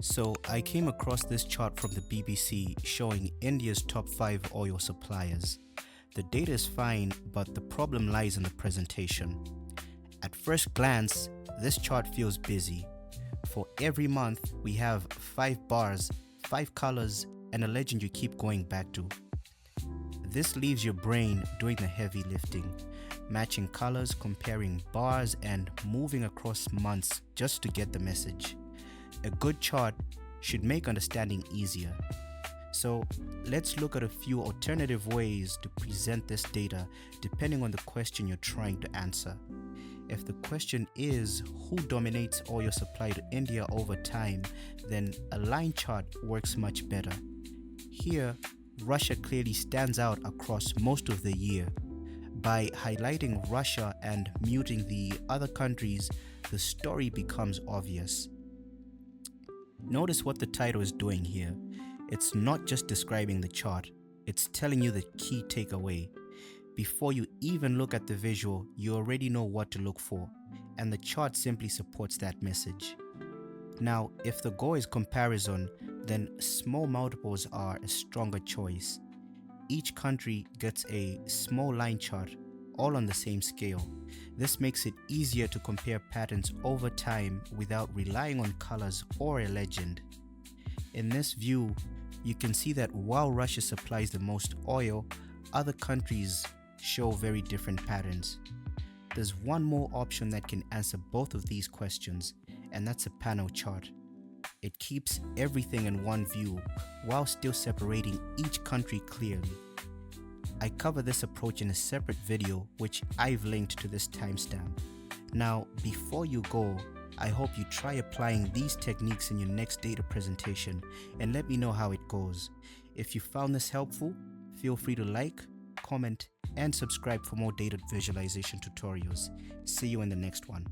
So I came across this chart from the BBC showing India's top 5 oil suppliers. The data is fine, but the problem lies in the presentation. At first glance, this chart feels busy. For every month, we have 5 bars, 5 colors, and a legend you keep going back to. This leaves your brain doing the heavy lifting, matching colors, comparing bars, and moving across months just to get the message. A good chart should make understanding easier. So let's look at a few alternative ways to present this data depending on the question you're trying to answer. If the question is who dominates oil supply to India over time, then a line chart works much better. Here, Russia clearly stands out across most of the year. By highlighting Russia and muting the other countries, the story becomes obvious. Notice what the title is doing here. It's not just describing the chart, it's telling you the key takeaway. Before you even look at the visual, you already know what to look for, and the chart simply supports that message. Now, if the goal is comparison, then small multiples are a stronger choice. Each country gets a small line chart, all on the same scale. This makes it easier to compare patterns over time without relying on colors or a legend. In this view, you can see that while Russia supplies the most oil, other countries show very different patterns. There's one more option that can answer both of these questions, and that's a panel chart. It keeps everything in one view while still separating each country clearly. I cover this approach in a separate video which I've linked to this timestamp. Now, before you go, I hope you try applying these techniques in your next data presentation and let me know how it goes. If you found this helpful, feel free to like, comment, and subscribe for more data visualization tutorials. See you in the next one.